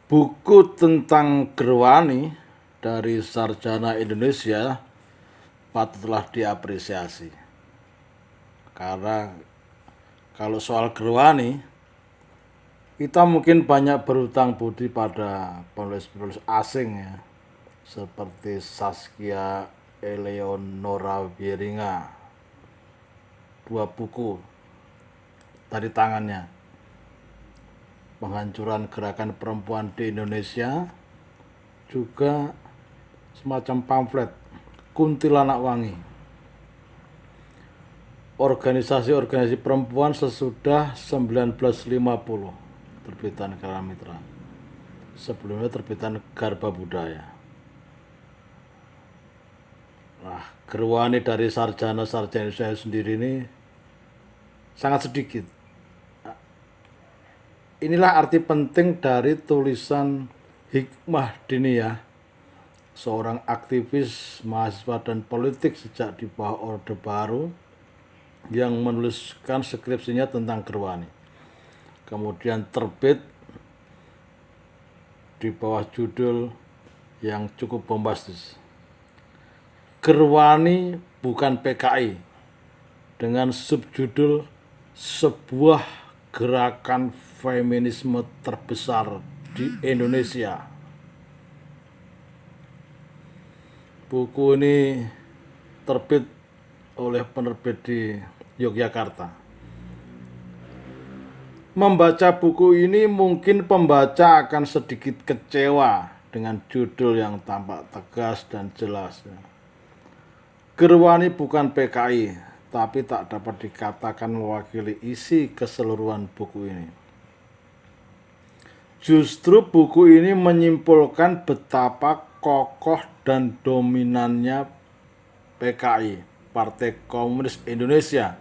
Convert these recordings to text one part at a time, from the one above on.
Buku tentang Gerwani dari sarjana Indonesia patutlah diapresiasi. Karena kalau soal Gerwani, kita mungkin banyak berhutang budi pada penulis-penulis asing ya, seperti Saskia Eleonora Wieringa. 2 buku dari tangannya. Penghancuran gerakan perempuan di Indonesia, juga semacam pamflet Kuntilanak Wangi, organisasi-organisasi perempuan sesudah 1950, terbitan Kalamitra. Sebelumnya terbitan Garba Budaya. Nah, Gerwani dari sarjana-sarjana saya sendiri ini sangat sedikit. Inilah arti penting dari tulisan Hikmah Diniyah, seorang aktivis mahasiswa dan politik sejak di bawah Orde Baru yang menuliskan skripsinya tentang Gerwani. Kemudian terbit di bawah judul yang cukup bombastis, Gerwani bukan PKI, dengan subjudul sebuah gerakan feminisme terbesar di Indonesia. Buku ini terbit oleh penerbit di Yogyakarta. Membaca buku ini mungkin pembaca akan sedikit kecewa dengan judul yang tampak tegas dan jelas. Gerwani bukan PKI, tapi tak dapat dikatakan mewakili isi keseluruhan buku ini. Justru buku ini menyimpulkan betapa kokoh dan dominannya PKI, Partai Komunis Indonesia,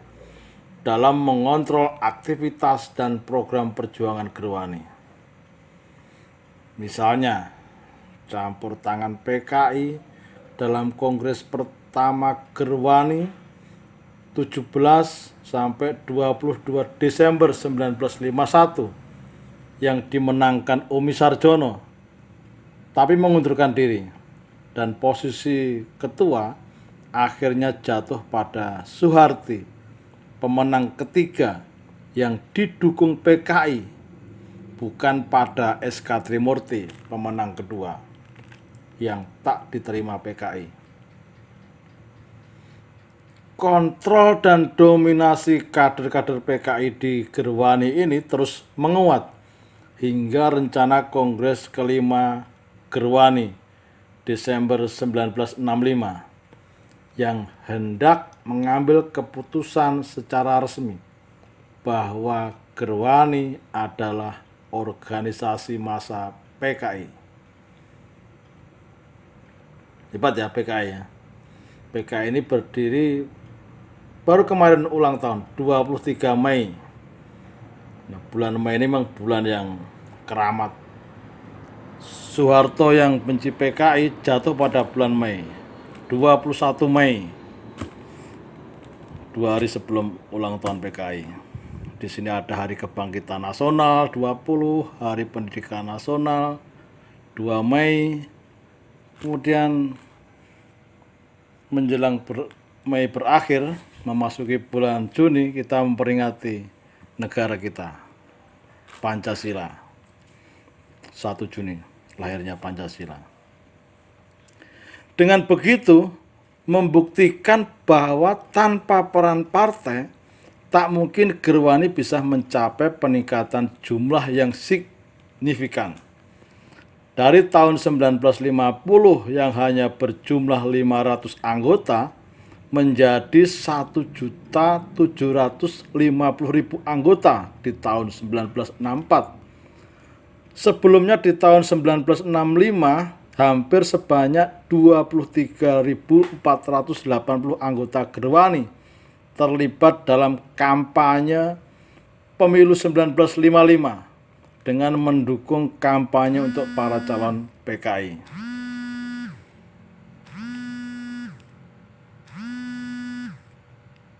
dalam mengontrol aktivitas dan program perjuangan Gerwani. Misalnya, campur tangan PKI dalam Kongres pertama Gerwani 17 sampai 22 Desember 1951 yang dimenangkan Umi Sarjono, tapi mengundurkan diri, dan posisi ketua akhirnya jatuh pada Soeharti, pemenang ketiga yang didukung PKI, bukan pada SK Trimurti, pemenang kedua yang tak diterima PKI. Kontrol dan dominasi kader-kader PKI di Gerwani ini terus menguat hingga rencana Kongres kelima Gerwani Desember 1965 yang hendak mengambil keputusan secara resmi bahwa Gerwani adalah organisasi massa PKI. Hebat ya PKI ya. PKI ini berdiri baru kemarin ulang tahun 23 Mei. Nah, bulan Mei ini memang bulan yang keramat. Soeharto yang benci PKI jatuh pada bulan Mei, 21 Mei, 2 hari sebelum ulang tahun PKI. Di sini ada Hari Kebangkitan Nasional 20, Hari Pendidikan Nasional 2 Mei. Kemudian menjelang Mei berakhir, memasuki bulan Juni, kita memperingati negara kita, Pancasila. 1 Juni lahirnya Pancasila. Dengan begitu, membuktikan bahwa tanpa peran partai, tak mungkin Gerwani bisa mencapai peningkatan jumlah yang signifikan. Dari tahun 1950 yang hanya berjumlah 500 anggota, menjadi 1.750.000 anggota di tahun 1964. Sebelumnya di tahun 1965 hampir sebanyak 23.480 anggota Gerwani terlibat dalam kampanye pemilu 1955 dengan mendukung kampanye untuk para calon PKI.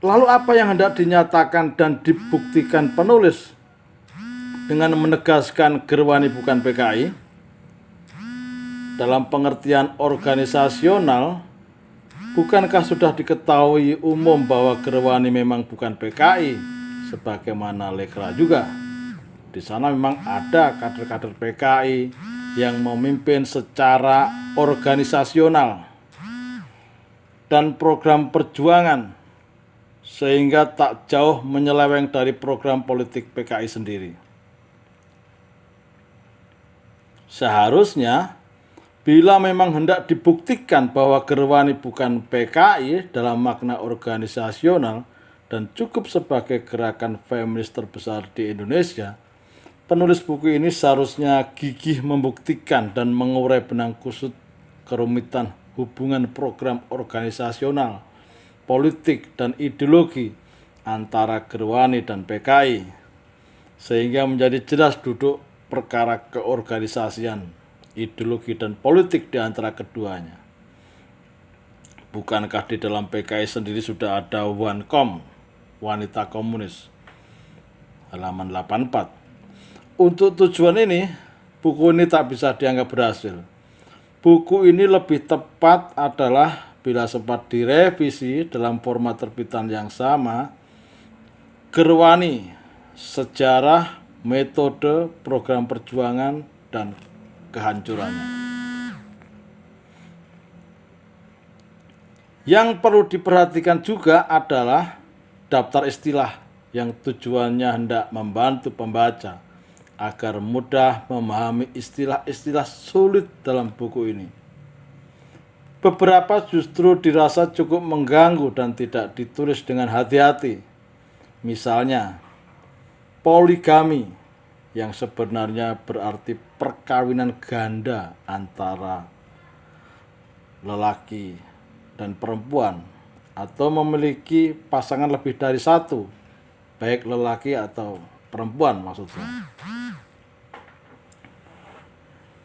Lalu apa yang hendak dinyatakan dan dibuktikan penulis dengan menegaskan Gerwani bukan PKI? dalam pengertian organisasional, bukankah sudah diketahui umum bahwa Gerwani memang bukan PKI, sebagaimana Lekra juga. Di sana memang ada kader-kader PKI yang memimpin secara organisasional dan program perjuangan, sehingga tak jauh menyeleweng dari program politik PKI sendiri. Seharusnya, bila memang hendak dibuktikan bahwa Gerwani bukan PKI dalam makna organisasional dan cukup sebagai gerakan feminis terbesar di Indonesia, penulis buku ini seharusnya gigih membuktikan dan mengurai benang kusut kerumitan hubungan program organisasional, politik, dan ideologi antara Gerwani dan PKI, sehingga menjadi jelas duduk perkara keorganisasian, ideologi, dan politik di antara keduanya. Bukankah di dalam PKI sendiri sudah ada Wankom, wanita komunis, halaman 84. Untuk tujuan ini, buku ini tak bisa dianggap berhasil. Buku ini lebih tepat adalah bila sempat direvisi dalam format terbitan yang sama, Gerwani, Sejarah, Metode, Program Perjuangan, dan Kehancurannya. Yang perlu diperhatikan juga adalah daftar istilah yang tujuannya hendak membantu pembaca agar mudah memahami istilah-istilah sulit dalam buku ini. Beberapa justru dirasa cukup mengganggu dan tidak ditulis dengan hati-hati. Misalnya, poligami yang sebenarnya berarti perkawinan ganda antara lelaki dan perempuan, atau memiliki pasangan lebih dari satu, baik lelaki atau perempuan maksudnya.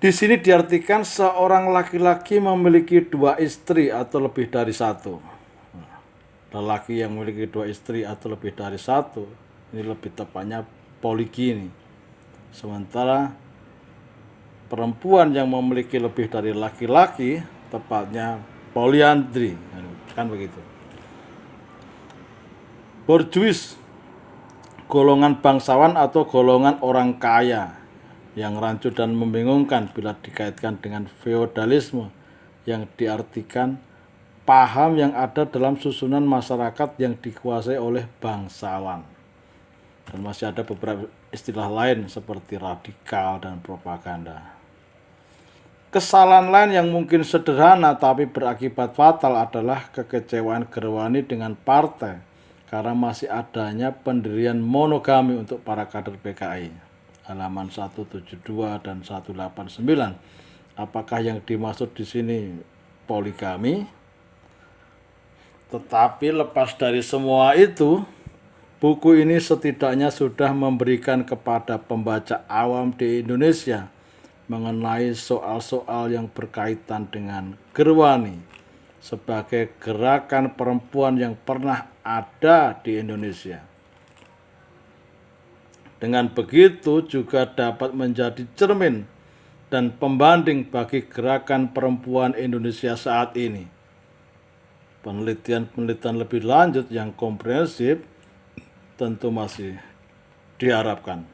Di sini diartikan seorang laki-laki memiliki 2 istri atau lebih dari 1. Lelaki yang memiliki 2 istri atau lebih dari 1, ini lebih tepatnya poligami. Sementara perempuan yang memiliki lebih dari laki-laki, tepatnya poliandri, kan begitu. Borjuis, golongan bangsawan atau golongan orang kaya, yang rancu dan membingungkan bila dikaitkan dengan feodalisme, yang diartikan paham yang ada dalam susunan masyarakat yang dikuasai oleh bangsawan. Dan masih ada beberapa istilah lain seperti radikal dan propaganda. Kesalahan lain yang mungkin sederhana tapi berakibat fatal adalah kekecewaan Gerwani dengan partai karena masih adanya pendirian monogami untuk para kader PKI. Halaman 172 dan 189. Apakah yang dimaksud di sini poligami? Tetapi lepas dari semua itu, buku ini setidaknya sudah memberikan kepada pembaca awam di Indonesia mengenai soal-soal yang berkaitan dengan Gerwani sebagai gerakan perempuan yang pernah ada di Indonesia. Dengan begitu juga dapat menjadi cermin dan pembanding bagi gerakan perempuan Indonesia saat ini. Penelitian-penelitian lebih lanjut yang komprehensif tentu masih diharapkan.